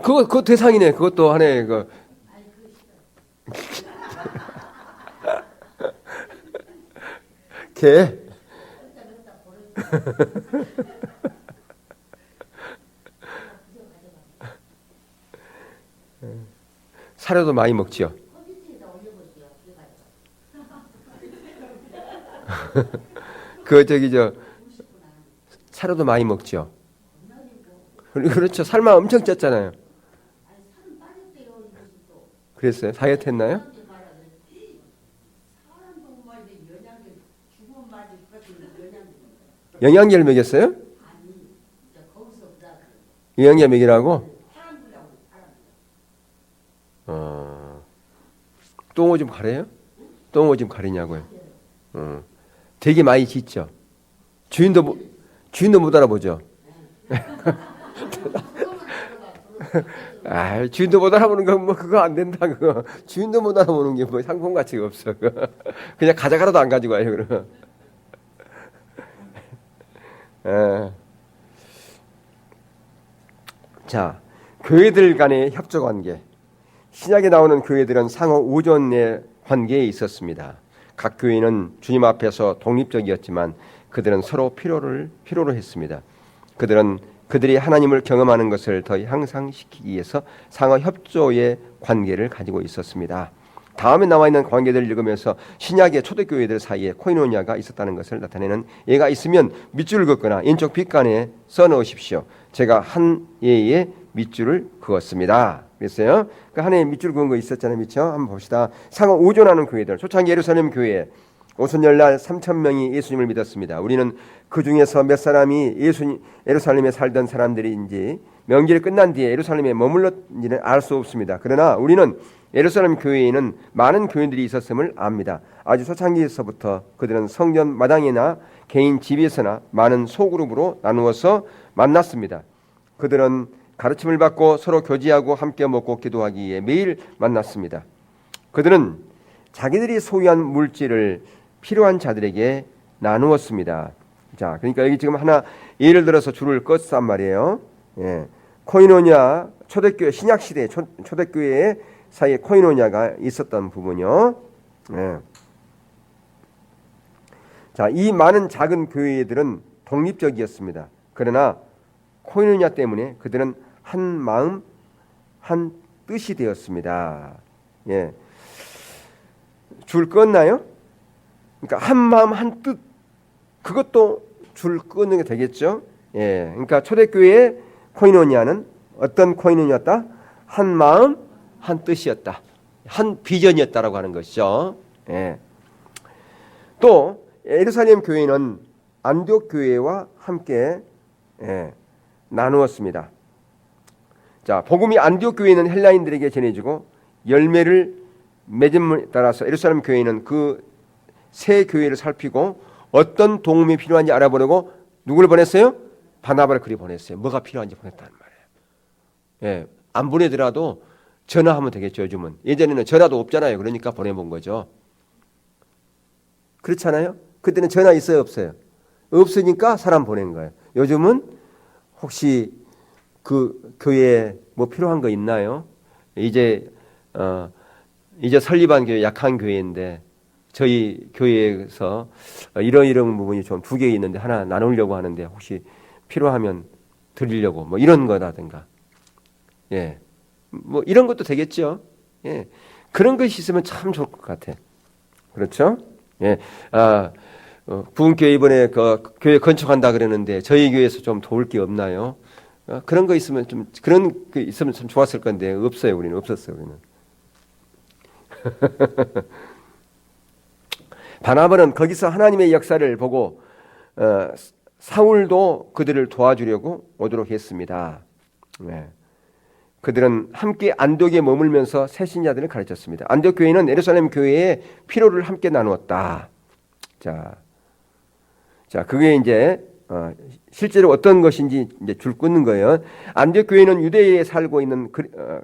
그거 대상이네. 그것도 하나의 개. 사료도 많이 먹지요. 사료도 많이 먹죠. 그렇죠. 살만 엄청 쪘잖아요. 그랬어요? 다이어트 했나요? 영양제를 먹였어요? 영양제 먹이라고? 똥오줌 가려요? 똥오줌 가리냐고요? 되게 많이 짖죠. 주인도 못 알아보죠. 아, 주인도 못 알아보는 건 뭐 그거 안 된다 그거. 주인도 못 알아보는 게 뭐 상품 가치가 없어. 그거. 그냥 가져가라도 안 가지고 와요 그러면. 자, 교회들 간의 협조 관계. 신약에 나오는 교회들은 상호 우존의 관계에 있었습니다. 각 교회는 주님 앞에서 독립적이었지만 그들은 서로 필요로 했습니다. 그들은 그들이 하나님을 경험하는 것을 더 향상시키기 위해서 상호 협조의 관계를 가지고 있었습니다. 다음에 나와 있는 관계들을 읽으면서 신약의 초대교회들 사이에 코이노니아가 있었다는 것을 나타내는 예가 있으면 밑줄을 긋거나 인적 빗간에 써넣으십시오. 제가 한 예에 밑줄을 그었습니다. 그랬어요. 그 한 예에 밑줄 그은 거 있었잖아요. 그렇죠? 한번 봅시다. 상호 우존하는 교회들. 초창기 예루살렘 교회 오순절날 3,000명이 예수님을 믿었습니다. 우리는 그 중에서 몇 사람이 예루살렘에 살던 사람들인지 명절이 끝난 뒤에 예루살렘에 머물렀는지는 알 수 없습니다. 그러나 우리는 예루살렘 교회에는 많은 교인들이 있었음을 압니다. 아주 초창기에서부터 그들은 성전 마당이나 개인 집에서나 많은 소그룹으로 나누어서 만났습니다. 그들은 가르침을 받고 서로 교제하고 함께 먹고 기도하기 위해 매일 만났습니다. 그들은 자기들이 소유한 물질을 필요한 자들에게 나누었습니다. 자, 그러니까 여기 지금 하나 예를 들어서 줄을 껐단 말이에요. 예. 코이노냐 초대교회 신약 시대 초대교회 사이에 코이노냐가 있었던 부분이요. 예. 자, 이 많은 작은 교회들은 독립적이었습니다. 그러나 코이노냐 때문에 그들은 한 마음 한 뜻이 되었습니다. 예. 줄 껐나요? 그러니까 한 마음 한 뜻 그것도 줄 끄는 게 되겠죠. 예, 그러니까 초대교회의 코이노니아는 어떤 코이노니아였다? 한 마음 한 뜻이었다. 한 비전이었다라고 하는 것이죠. 예. 또 예루살렘 교회는 안디옥 교회와 함께 나누었습니다. 자, 복음이 안디옥 교회에 있는 헬라인들에게 전해지고 열매를 맺음에 따라서 예루살렘 교회는 그 새 교회를 살피고 어떤 도움이 필요한지 알아보려고 누구를 보냈어요? 바나바를 그리 보냈어요. 뭐가 필요한지 보냈다는 말이에요. 예, 안 보내더라도 전화하면 되겠죠. 요즘은. 예전에는 전화도 없잖아요. 그러니까 보내본 거죠. 그렇잖아요. 그때는 전화 있어요, 없어요? 없으니까 사람 보낸 거예요. 요즘은 혹시 그 교회에 뭐 필요한 거 있나요? 이제 설립한 교회 약한 교회인데 저희 교회에서 이런 부분이 좀 2개 있는데 하나 나누려고 하는데 혹시 필요하면 드리려고 뭐 이런 거라든가. 예. 뭐 이런 것도 되겠죠. 예. 그런 것이 있으면 참 좋을 것 같아. 그렇죠? 예. 부흥교회 이번에 그 교회 건축한다 그러는데 저희 교회에서 좀 도울 게 없나요? 그런 거 있으면 그런 거 있으면 참 좋았을 건데 없어요. 우리는 없었어요. 우리는. 바나바는 거기서 하나님의 역사를 보고 사울도 그들을 도와주려고 오도록 했습니다. 네. 그들은 함께 안디옥에 머물면서 새신자들을 가르쳤습니다. 안디옥 교회는 예루살렘 교회의 필요를 함께 나누었다. 자, 그게 이제 실제로 어떤 것인지 이제 줄 끊는 거예요. 안디옥 교회는 유대에 살고 있는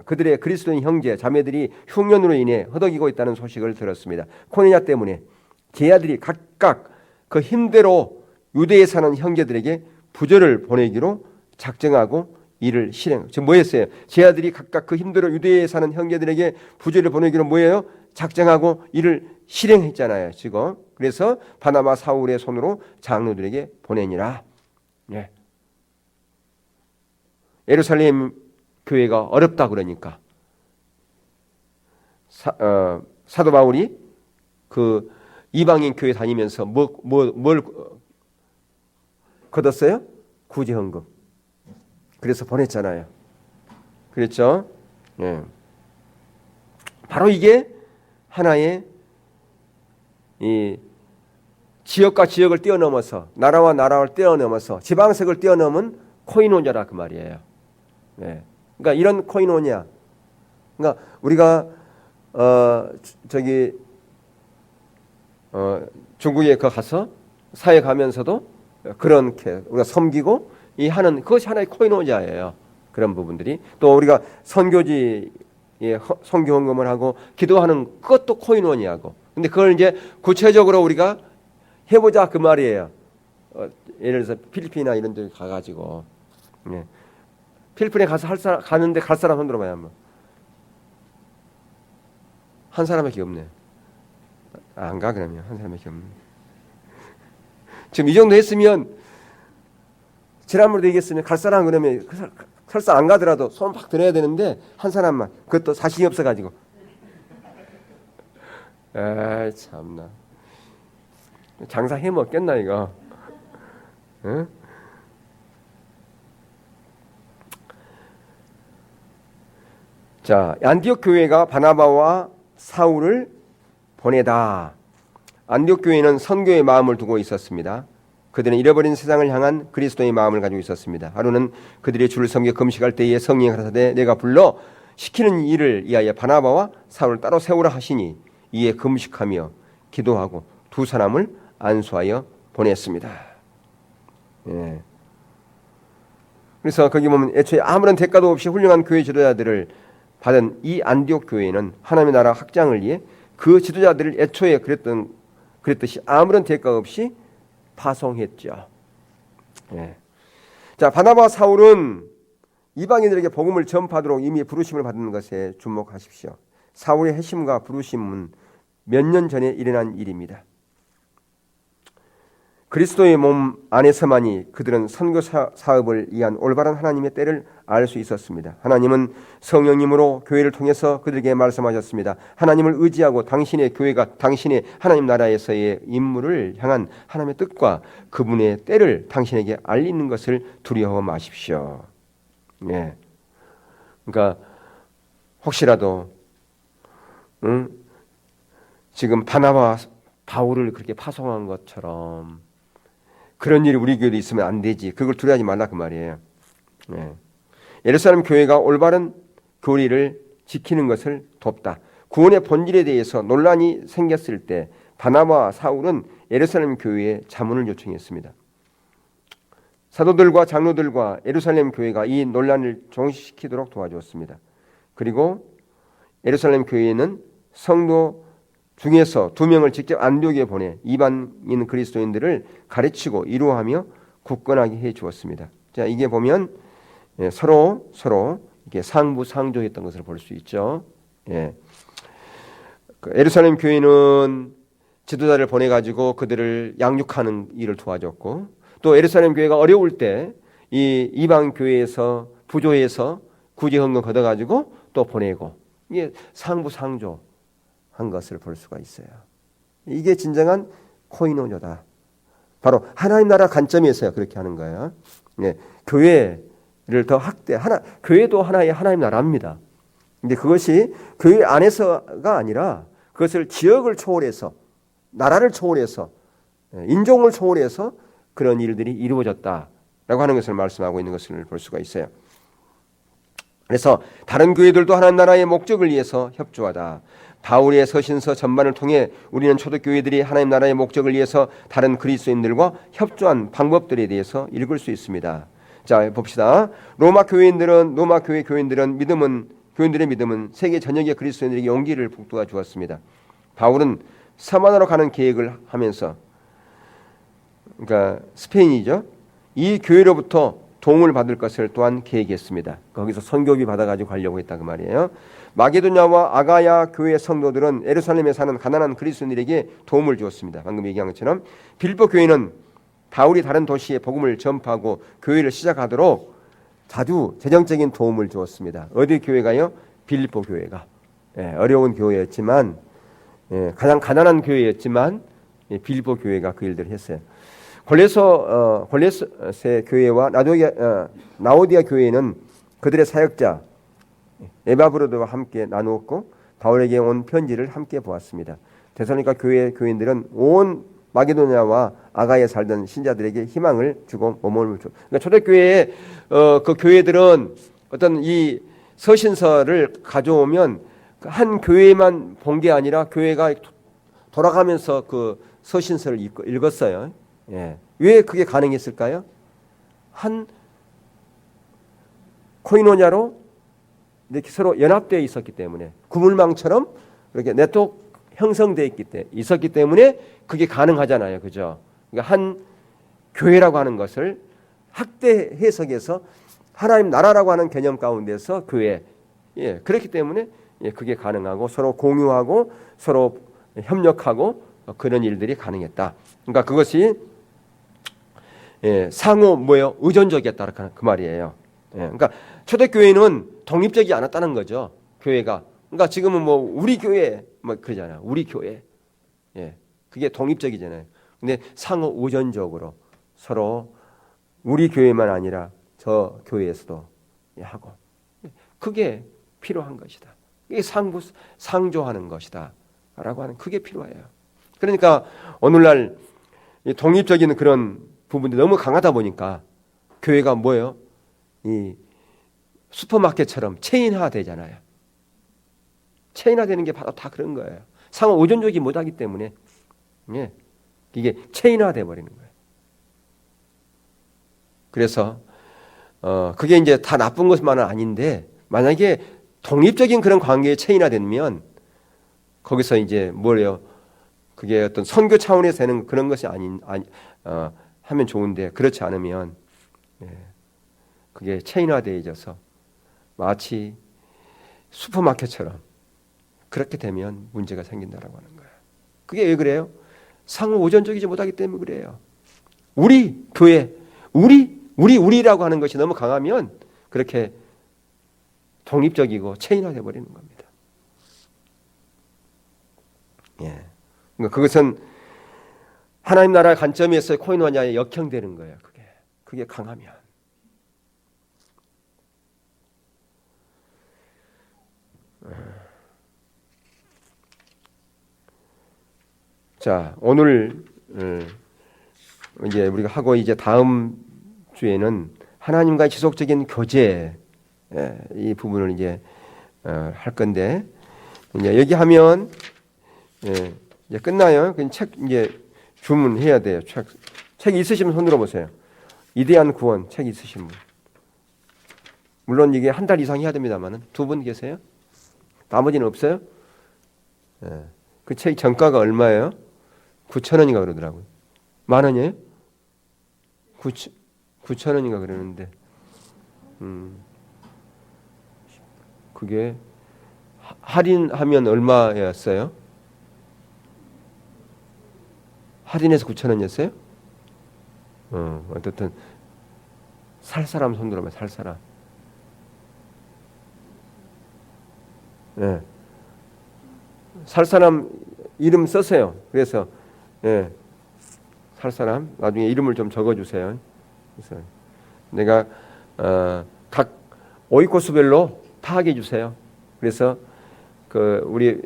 그들의 그리스도인 형제 자매들이 흉년으로 인해 허덕이고 있다는 소식을 들었습니다. 코네냐 때문에 제 아들이 각각 그 힘대로 유대에 사는 형제들에게 부조를 보내기로 작정하고 이를 실행. 지금 뭐였어요? 제 아들이 각각 그 힘대로 유대에 사는 형제들에게 부조를 보내기로 뭐예요? 작정하고 이를 실행했잖아요. 지금. 그래서 바나바 사울의 손으로 장로들에게 보내니라. 예. 예루살렘 교회가 어렵다 그러니까 사도 바울이 그 이방인 교회 다니면서 뭘 거뒀어요? 구제헌금. 그래서 보냈잖아요. 그랬죠? 예. 바로 이게 하나의 이 지역과 지역을 뛰어넘어서 나라와 나라를 뛰어넘어서 지방색을 뛰어넘은 코이노냐라 그 말이에요. 예. 그러니까 이런 코이노냐. 그러니까 우리가 중국에 가서 사역하면서도 그렇게 우리가 섬기고 이 하는 그것이 하나의 코이노냐예요. 그런 부분들이 또 우리가 선교지에 선교 헌금을 하고 기도하는 그것도 코인원이하고 근데 그걸 이제 구체적으로 우리가 해보자 그 말이에요. 예를 들어서 필리핀이나 이런 데 가가지고 예. 필리핀에 가서 가는데 갈 사람 손 들어봐요 한번. 한 사람밖에 없네. 안 가 그러면 한 사람밖에 없네. 지금 이 정도 했으면 지난번에도 얘기했으면 갈 사람 그러면 설사 안 가더라도 손 팍 들어야 되는데 한 사람만 그것도 자신이 없어가지고. 아 참나. 장사 해 먹겠나 이거. 응? 자, 안디옥 교회가 바나바와 사울을 보내다. 안디옥 교회는 선교의 마음을 두고 있었습니다. 그들은 잃어버린 세상을 향한 그리스도의 마음을 가지고 있었습니다. 하루는 그들이 주를 섬겨 금식할 때에 성령이 가라사대 내가 불러 시키는 일을 위하여 바나바와 사울을 따로 세우라 하시니 이에 금식하며 기도하고 두 사람을 안수하여 보냈습니다. 예. 그래서 거기 보면 애초에 아무런 대가도 없이 훌륭한 교회 지도자들을 받은 이 안디옥 교회는 하나님의 나라 확장을 위해 그 지도자들을 애초에 그랬듯이 아무런 대가 없이 파송했죠. 예. 자, 바나바 사울은 이방인들에게 복음을 전파하도록 이미 부르심을 받은 것에 주목하십시오. 사울의 핵심과 부르심은 몇 년 전에 일어난 일입니다. 그리스도의 몸 안에서만이 그들은 선교 사업을 위한 올바른 하나님의 때를 알 수 있었습니다. 하나님은 성령님으로 교회를 통해서 그들에게 말씀하셨습니다. 하나님을 의지하고 당신의 교회가 당신의 하나님 나라에서의 임무를 향한 하나님의 뜻과 그분의 때를 당신에게 알리는 것을 두려워 마십시오. 예. 그러니까 혹시라도 지금 바나바 바울을 그렇게 파송한 것처럼 그런 일이 우리 교회도 있으면 안 되지. 그걸 두려워하지 말라 그 말이에요. 예. 예루살렘 교회가 올바른 교리를 지키는 것을 돕다. 구원의 본질에 대해서 논란이 생겼을 때 바나바와 사울은 예루살렘 교회에 자문을 요청했습니다. 사도들과 장로들과 예루살렘 교회가 이 논란을 종식시키도록 도와주었습니다. 그리고 예루살렘 교회는 성도 중에서 2명을 직접 안디옥에 보내 이방인 그리스도인들을 가르치고 이루어하며 굳건하게 해 주었습니다. 자, 이게 보면 서로 이게 상부상조했던 것을 볼 수 있죠. 예. 예루살렘 교회는 지도자를 보내 가지고 그들을 양육하는 일을 도와줬고 또 예루살렘 교회가 어려울 때 이 이방 교회에서 부조해서 구제 헌금 걷어 가지고 또 보내고 이게 상부상조 한 것을 볼 수가 있어요. 이게 진정한 코이노뇨다. 바로 하나님 나라 관점에서 그렇게 하는 거예요. 예, 교회를 더 교회도 하나의 하나님 나라입니다. 근데 그것이 교회 안에서가 아니라 그것을 지역을 초월해서 나라를 초월해서 인종을 초월해서 그런 일들이 이루어졌다라고 하는 것을 말씀하고 있는 것을 볼 수가 있어요. 그래서 다른 교회들도 하나님 나라의 목적을 위해서 협조하다. 바울의 서신서 전반을 통해 우리는 초대교회들이 하나님 나라의 목적을 위해서 다른 그리스도인들과 협조한 방법들에 대해서 읽을 수 있습니다. 자, 봅시다. 로마 교회 교인들은 교인들의 믿음은 세계 전역의 그리스도인들에게 용기를 북돋아 주었습니다. 바울은 서만으로 가는 계획을 하면서 그러니까 스페인이죠. 이 교회로부터 도움을 받을 것을 또한 계획했습니다. 거기서 선교비 받아가지고 가려고 했다 그 말이에요. 마게도냐와 아가야 교회 성도들은 예루살렘에 사는 가난한 그리스도인들에게 도움을 주었습니다. 방금 얘기한 것처럼 빌립보 교회는 바울이 다른 도시에 복음을 전파하고 교회를 시작하도록 자주 재정적인 도움을 주었습니다. 어디 교회가요? 빌립보 교회가. 어려운 교회였지만 가장 가난한 교회였지만 빌립보 교회가 그 일들을 했어요. 골레세 교회와 나오디아 교회는 그들의 사역자 에바브로드와 함께 나누었고 바울에게 온 편지를 함께 보았습니다. 데살로니가 교회 교인들은 온 마게도냐와 아가에 살던 신자들에게 희망을 주고 몸을 주. 그러니까 초대교회의 그 교회들은 어떤 이 서신서를 가져오면 한 교회만 본 게 아니라 교회가 돌아가면서 그 서신서를 읽었어요. 예. 왜 그게 가능했을까요? 한 코이노냐로 이렇게 서로 연합되어 있었기 때문에 구물망처럼 이렇게 네트워크 형성되어 있었기 때문에 그게 가능하잖아요. 그죠? 그러니까 한 교회라고 하는 것을 학대 해석에서 하나님 나라라고 하는 개념 가운데서 교회, 예, 그렇기 때문에 예, 그게 가능하고 서로 공유하고 서로 협력하고 그런 일들이 가능했다. 그러니까 그것이 예, 상호 뭐예요? 의존적이었다 그 말이에요. 예, 그러니까 초대교회는 독립적이지 않았다는 거죠. 교회가. 그러니까 지금은 뭐 우리 교회 뭐 그러잖아요. 우리 교회. 예, 그게 독립적이잖아요. 근데 상호 의존적으로 서로 우리 교회만 아니라 저 교회에서도 하고 그게 필요한 것이다. 이게 상조하는 것이다. 라고 하는 그게 필요해요. 그러니까 오늘날 독립적인 그런 부분들이 너무 강하다 보니까 교회가 뭐예요? 이 슈퍼마켓처럼 체인화 되잖아요. 체인화 되는 게 바로 다 그런 거예요. 상호 의존적이 못하기 때문에 예, 이게 체인화 돼 버리는 거예요. 그래서 그게 이제 다 나쁜 것만은 아닌데 만약에 독립적인 그런 관계에 체인화 되면 거기서 이제 뭐래요? 그게 어떤 선교 차원에서 되는 그런 것이 하면 좋은데 그렇지 않으면 예, 그게 체인화되어져서 마치 슈퍼마켓처럼 그렇게 되면 문제가 생긴다라고 하는 거예요. 그게 왜 그래요? 상호 의존적이지 못하기 때문에 그래요. 우리 교회, 우리라고 하는 것이 너무 강하면 그렇게 독립적이고 체인화돼 버리는 겁니다. 예. 그러니까 그것은 하나님 나라의 관점에서 코인화냐에 역행되는 거예요. 그게 강하면. 자, 오늘 이제 우리가 하고 이제 다음 주에는 하나님과의 지속적인 교제 이 부분을 이제 할 건데 이제 여기 하면 이제 끝나요. 그냥 책 이제 주문해야 돼요. 책 있으시면 손 들어보세요. 이대한 구원 책 있으신 분. 물론 이게 한 달 이상 해야 됩니다만은 두 분 계세요? 나머지는 없어요? 그 책 정가가 얼마예요? 9,000원인가 그러더라고요. 10,000원이에요? 9,000원인가 그러는데 그게 할인하면 얼마였어요? 할인해서 9,000원이었어요? 어쨌든 살 사람 손 들어봐. 살 사람. 예. 살 사람 이름 쓰세요. 그래서 예. 살 사람 나중에 이름을 좀 적어주세요. 그래서 내가 각 오이코스별로 파악해 주세요. 그래서 그 우리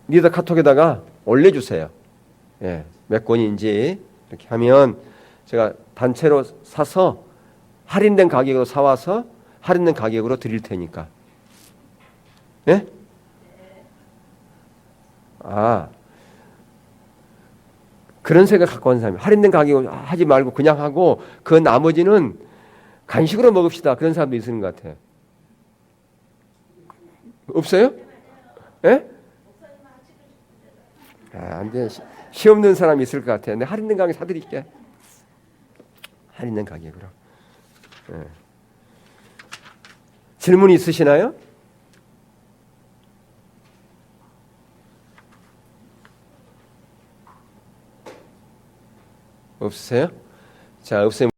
리더 카톡에다가 올려주세요. 예. 몇 권인지 이렇게 하면 제가 단체로 사서 할인된 가격으로 사와서 할인된 가격으로 드릴 테니까. 예? 그런 생각 갖고 온 사람이 할인된 가격으로 하지 말고 그냥 하고 그 나머지는 간식으로 먹읍시다. 그런 사람도 있는 것 같아요. 없어요? 예? 안 돼. 시 없는 사람이 있을 것 같아요. 내가 할인된 가격에 사드릴게. 할인된 가격으로. 예. 질문 있으시나요? 없으세요? 자, 없으면